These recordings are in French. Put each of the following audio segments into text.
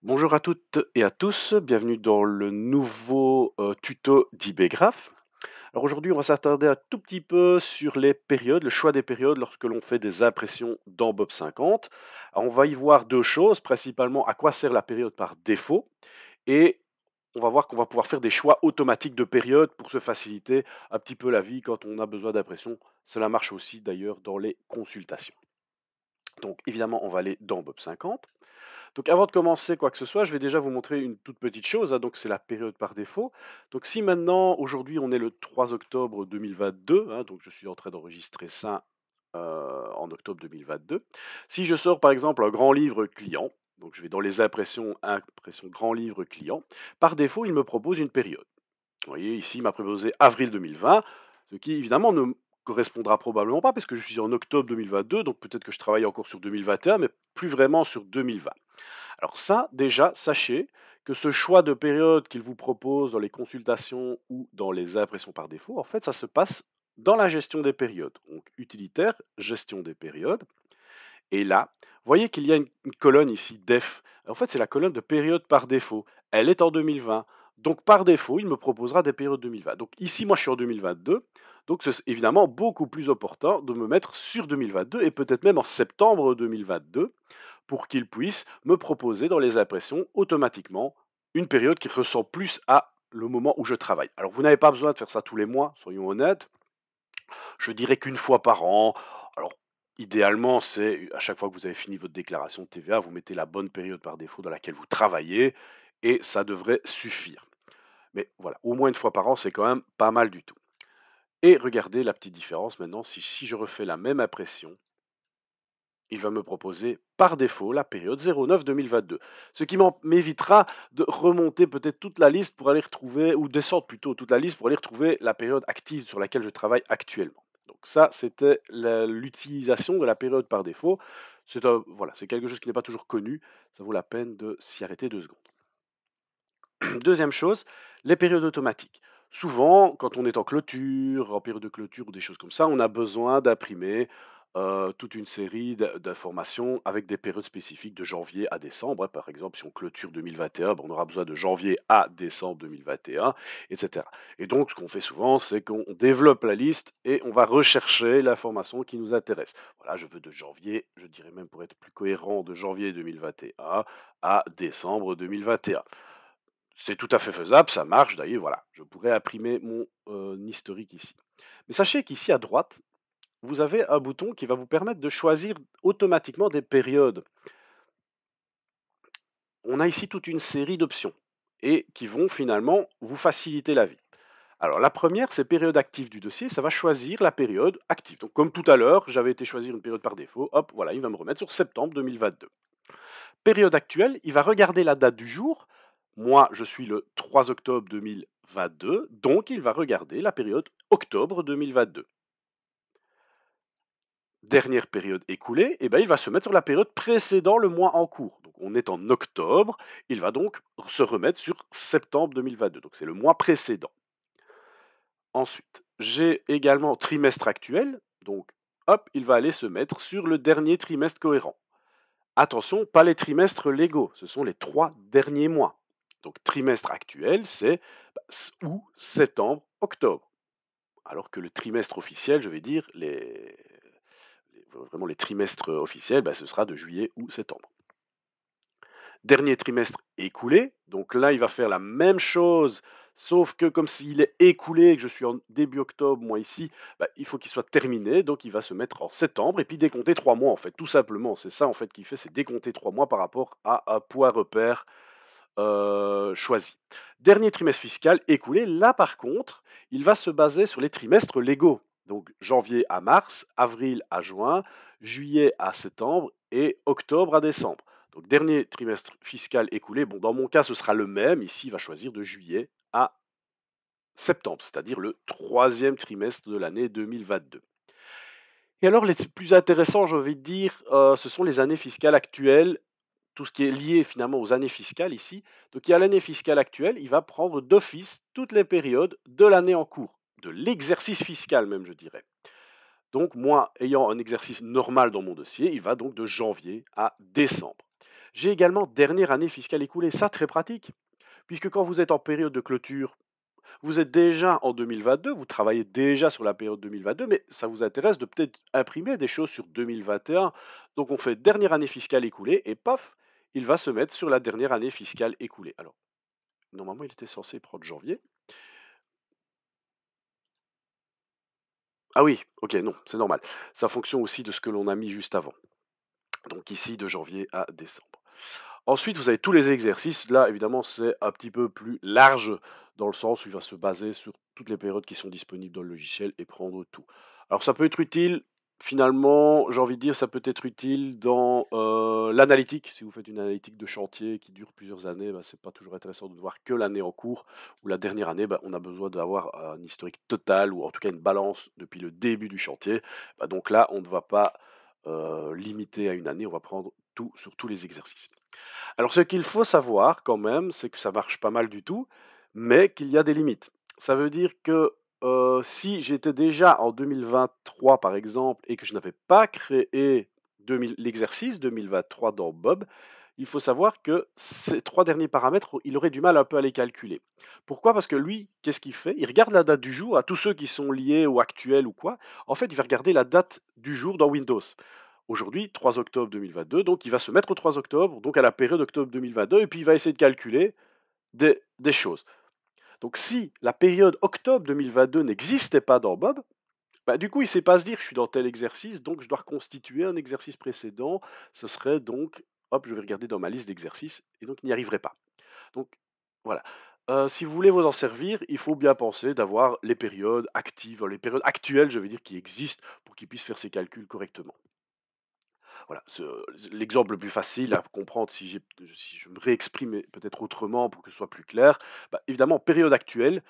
Bonjour à toutes et à tous, bienvenue dans le nouveau tuto d'IBgraph. Alors aujourd'hui, on va s'attarder un tout petit peu sur les périodes, le choix des périodes lorsque l'on fait des impressions dans Bob 50. Alors, on va y voir deux choses, principalement à quoi sert la période par défaut et on va voir qu'on va pouvoir faire des choix automatiques de périodes pour se faciliter un petit peu la vie quand on a besoin d'impression. Cela marche aussi d'ailleurs dans les consultations. Donc évidemment, on va aller dans Bob 50. Donc avant de commencer quoi que ce soit, je vais déjà vous montrer une toute petite chose, hein, donc c'est la période par défaut. Donc si maintenant, aujourd'hui, on est le 3 octobre 2022, hein, donc je suis en train d'enregistrer ça en octobre 2022. Si je sors par exemple un grand livre client, donc je vais dans les impressions, impression grand livre client, par défaut, il me propose une période. Vous voyez, ici, il m'a proposé avril 2020, ce qui évidemment ne me correspondra probablement pas, parce que je suis en octobre 2022, donc peut-être que je travaille encore sur 2021, mais plus vraiment sur 2020. Alors ça, déjà, sachez que ce choix de période qu'il vous propose dans les consultations ou dans les impressions par défaut, en fait, ça se passe dans la gestion des périodes. Donc utilitaire, gestion des périodes. Et là, voyez qu'il y a une colonne ici, def. En fait, c'est la colonne de période par défaut. Elle est en 2020. Donc par défaut, il me proposera des périodes 2020. Donc ici, moi, je suis en 2022. Donc c'est évidemment beaucoup plus opportun de me mettre sur 2022 et peut-être même en septembre 2022 pour qu'il puisse me proposer dans les impressions automatiquement une période qui ressemble plus à le moment où je travaille. Alors vous n'avez pas besoin de faire ça tous les mois, soyons honnêtes. Je dirais qu'une fois par an. Alors idéalement, c'est à chaque fois que vous avez fini votre déclaration de TVA, vous mettez la bonne période par défaut dans laquelle vous travaillez et ça devrait suffire. Mais voilà, au moins une fois par an, c'est quand même pas mal du tout. Et regardez la petite différence maintenant, si je refais la même impression, il va me proposer par défaut la période 09-2022. Ce qui m'évitera de remonter peut-être toute la liste pour aller retrouver, ou descendre plutôt toute la liste pour aller retrouver la période active sur laquelle je travaille actuellement. Donc ça, c'était l'utilisation de la période par défaut. Voilà, c'est quelque chose qui n'est pas toujours connu. Ça vaut la peine de s'y arrêter 2 secondes. Deuxième chose, les périodes automatiques. Souvent, quand on est en clôture, en période de clôture ou des choses comme ça, on a besoin d'imprimer toute une série d'informations avec des périodes spécifiques de janvier à décembre, hein. Par exemple, si on clôture 2021, ben, on aura besoin de janvier à décembre 2021, etc. Et donc, ce qu'on fait souvent, c'est qu'on développe la liste et on va rechercher l'information qui nous intéresse. Voilà, je veux de janvier, je dirais même pour être plus cohérent, de janvier 2021 à décembre 2021. C'est tout à fait faisable, ça marche d'ailleurs, voilà. Je pourrais imprimer mon historique ici. Mais sachez qu'ici à droite, vous avez un bouton qui va vous permettre de choisir automatiquement des périodes. On a ici toute une série d'options et qui vont finalement vous faciliter la vie. Alors la première, c'est période active du dossier, ça va choisir la période active. Donc comme tout à l'heure, j'avais été choisir une période par défaut, hop, voilà, il va me remettre sur septembre 2022. Période actuelle, il va regarder la date du jour. Moi, je suis le 3 octobre 2022, donc il va regarder la période octobre 2022. Dernière période écoulée, eh ben, il va se mettre sur la période précédant le mois en cours. Donc on est en octobre, il va donc se remettre sur septembre 2022, donc c'est le mois précédent. Ensuite, j'ai également trimestre actuel, donc hop, il va aller se mettre sur le dernier trimestre cohérent. Attention, pas les trimestres légaux, ce sont les 3 derniers mois. Donc trimestre actuel, c'est août, septembre, octobre. Alors que le trimestre officiel, je vais dire, vraiment les trimestres officiels, ce sera de juillet ou septembre. Dernier trimestre écoulé, donc là, il va faire la même chose, sauf que comme s'il est écoulé et que je suis en début octobre, moi ici, il faut qu'il soit terminé, donc il va se mettre en septembre et puis décompter 3 mois en fait, tout simplement. C'est ça en fait qu'il fait, c'est décompter 3 mois par rapport à un poids repère choisi. Dernier trimestre fiscal écoulé, là par contre, il va se baser sur les trimestres légaux. Donc janvier à mars, avril à juin, juillet à septembre et octobre à décembre. Donc dernier trimestre fiscal écoulé, bon dans mon cas ce sera le même, ici il va choisir de juillet à septembre, c'est-à-dire le troisième trimestre de l'année 2022. Et alors les plus intéressants, j'ai envie de dire, ce sont les années fiscales actuelles, tout ce qui est lié finalement aux années fiscales ici. Donc il y a l'année fiscale actuelle, il va prendre d'office toutes les périodes de l'année en cours, de l'exercice fiscal même je dirais. Donc moi, ayant un exercice normal dans mon dossier, il va donc de janvier à décembre. J'ai également dernière année fiscale écoulée. Ça, très pratique, puisque quand vous êtes en période de clôture, vous êtes déjà en 2022, vous travaillez déjà sur la période 2022, mais ça vous intéresse de peut-être imprimer des choses sur 2021. Donc on fait dernière année fiscale écoulée et paf, il va se mettre sur la dernière année fiscale écoulée. Alors, normalement, il était censé prendre janvier. Ah oui, ok, non, c'est normal. Ça fonctionne aussi de ce que l'on a mis juste avant. Donc ici, de janvier à décembre. Ensuite, vous avez tous les exercices. Là, évidemment, c'est un petit peu plus large dans le sens où il va se baser sur toutes les périodes qui sont disponibles dans le logiciel et prendre tout. Alors, ça peut être utile, finalement, j'ai envie de dire, ça peut être utile dans l'analytique. Si vous faites une analytique de chantier qui dure plusieurs années, bah, c'est pas toujours intéressant de voir que l'année en cours ou la dernière année. Bah, on a besoin d'avoir un historique total ou en tout cas une balance depuis le début du chantier. Bah, donc là, on ne va pas limiter à une année, on va prendre tout sur tous les exercices. Alors, ce qu'il faut savoir quand même, c'est que ça marche pas mal du tout, mais qu'il y a des limites. Ça veut dire que si j'étais déjà en 2023, par exemple, et que je n'avais pas créé l'exercice 2023 dans Bob, il faut savoir que ces trois derniers paramètres, il aurait du mal un peu à les calculer. Pourquoi? Parce que lui, qu'est-ce qu'il fait? Il regarde la date du jour, à tous ceux qui sont liés ou actuels ou quoi. En fait, il va regarder la date du jour dans Windows. Aujourd'hui, 3 octobre 2022, donc il va se mettre au 3 octobre, donc à la période octobre 2022, et puis il va essayer de calculer des choses. Donc si la période octobre 2022 n'existait pas dans Bob, bah, du coup il ne sait pas se dire je suis dans tel exercice, donc je dois reconstituer un exercice précédent. Ce serait donc, hop, je vais regarder dans ma liste d'exercices, et donc il n'y arriverait pas. Donc voilà. Si vous voulez vous en servir, il faut bien penser d'avoir les périodes actives, les périodes actuelles, je veux dire, qui existent pour qu'il puisse faire ses calculs correctement. Voilà, l'exemple le plus facile à comprendre si je me réexprime peut-être autrement pour que ce soit plus clair, bah, évidemment, période actuelle,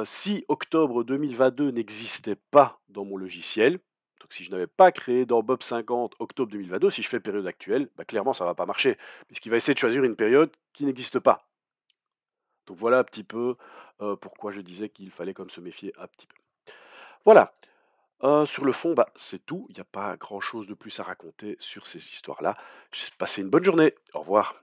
si octobre 2022 n'existait pas dans mon logiciel, donc si je n'avais pas créé dans Bob 50 octobre 2022, si je fais période actuelle, bah, clairement ça ne va pas marcher, puisqu'il va essayer de choisir une période qui n'existe pas. Donc voilà un petit peu pourquoi je disais qu'il fallait comme se méfier un petit peu. Voilà. Sur le fond, bah, c'est tout. Il n'y a pas grand-chose de plus à raconter sur ces histoires-là. Passez une bonne journée. Au revoir.